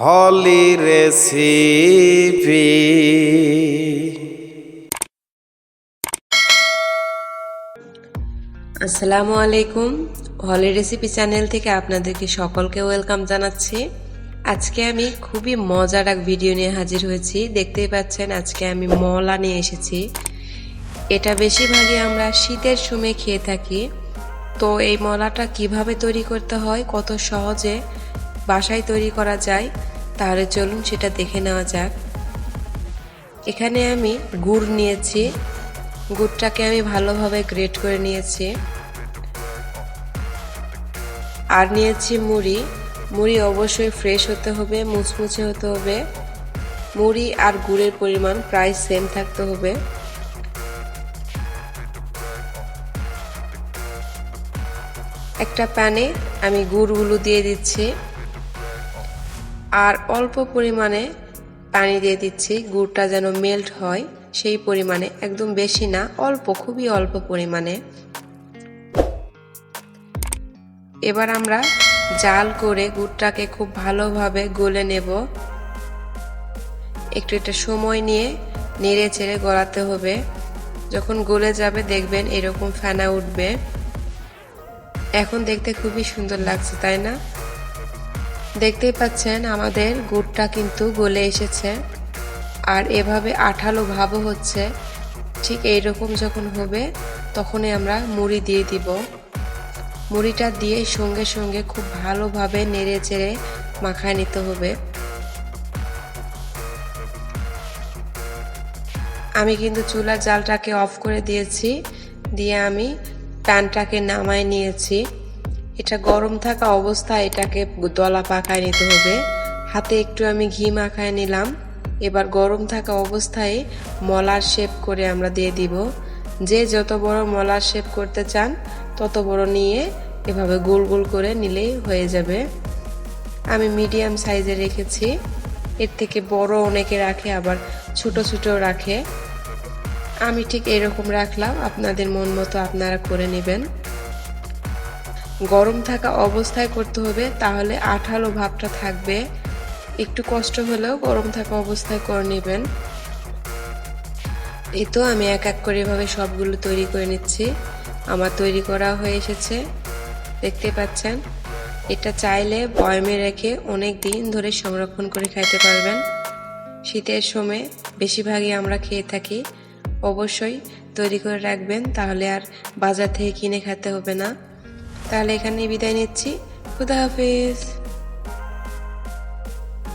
হলি recipe. আসসালামু আলাইকুম। হলি recipe channel থেকে আপনাদেরকে সকলকে ওয়েলকাম জানাচ্ছি। আজকে আমি খুবই মজার এক ভিডিও নিয়ে হাজির হয়েছি। দেখতেই পাচ্ছেন আজকে আমি মলা নিয়ে এসেছি। এটা বেশিরভাগই আমরা শীতের সময় খেয়ে থাকি। তো এই মলাটা কিভাবে তৈরি করতে হয়, কত সহজে বাসায় তৈরি করা যায়, তাহলে চলুন সেটা দেখে নেওয়া যাক। এখানে আমি গুড় নিয়েছি। গুড়টাকে আমি ভালোভাবে গ্রেট করে নিয়েছি। আর নিয়েছি মুড়ি। মুড়ি অবশ্যই ফ্রেশ হতে হবে, মুচমুচে হতে হবে। মুড়ি আর গুড়ের পরিমাণ প্রায় সেম থাকতে হবে। একটা প্যানে আমি গুড়গুলো দিয়ে দিচ্ছি আর অল্প পরিমাণে পানি দিয়ে দিচ্ছি, গুড়টা যেন মেল্ট হয় সেই পরিমাণে, একদম বেশি না, অল্প, খুবই অল্প পরিমাণে। এবার আমরা জাল করে গুড়টাকে খুব ভালোভাবে গলে নেব। একটু সময় নিয়ে নেড়ে চেড়ে গলাতে হবে। যখন গলে যাবে দেখবেন এরকম ফেনা উঠবে। এখন দেখতে খুবই সুন্দর লাগছে, তাই না? দেখতেই পাচ্ছেন আমাদের গুড়টা কিন্তু গলে এসেছে আর এভাবে আঠালো ভাবও হচ্ছে। ঠিক এইরকম যখন হবে তখনই আমরা মুড়ি দিয়ে দিব। মুড়িটা দিয়ে সঙ্গে সঙ্গে খুব ভালোভাবে নেড়ে চেড়ে মাখায় নিতে হবে। আমি কিন্তু চুলার জালটাকে অফ করে দিয়েছি, দিয়ে আমি প্যানটাকে নামায় নিয়েছি। এটা গরম থাকা অবস্থায় এটাকে দলা পাকায় নিতে হবে। হাতে একটু আমি ঘি মাখায় নিলাম। এবার গরম থাকা অবস্থায় মলার শেপ করে আমরা দিয়ে দিব। যে যত বড় মলার শেপ করতে চান তত বড় নিয়ে এভাবে গোল গোল করে নিলেই হয়ে যাবে। আমি মিডিয়াম সাইজে রেখেছি। এর থেকে বড় অনেকে রাখে, আবার ছোট ছোট রাখে। আমি ঠিক এরকম রাখলাম, আপনাদের মন মতো আপনারা করে নেবেন। গরম থাকা অবস্থায় করতে হবে, তাহলে আঠালো ভাবটা থাকবে। একটু কষ্ট হলেও গরম থাকা অবস্থায় করে নেবেন। এই তো আমি এক এক করে এভাবে সবগুলো তৈরি করে নিচ্ছি। আমার তৈরি করা হয়ে এসেছে, দেখতে পাচ্ছেন। এটা চাইলে বয়মে রেখে অনেক দিন ধরে সংরক্ষণ করে খাইতে পারবেন। শীতের সময় বেশিরভাগই আমরা খেয়ে থাকি। অবশ্যই তৈরি করে রাখবেন, তাহলে আর বাজার থেকে কিনে খেতে হবে না। তাহলে এখানে বিদায় নিচ্ছি। খুদা হাফেজ।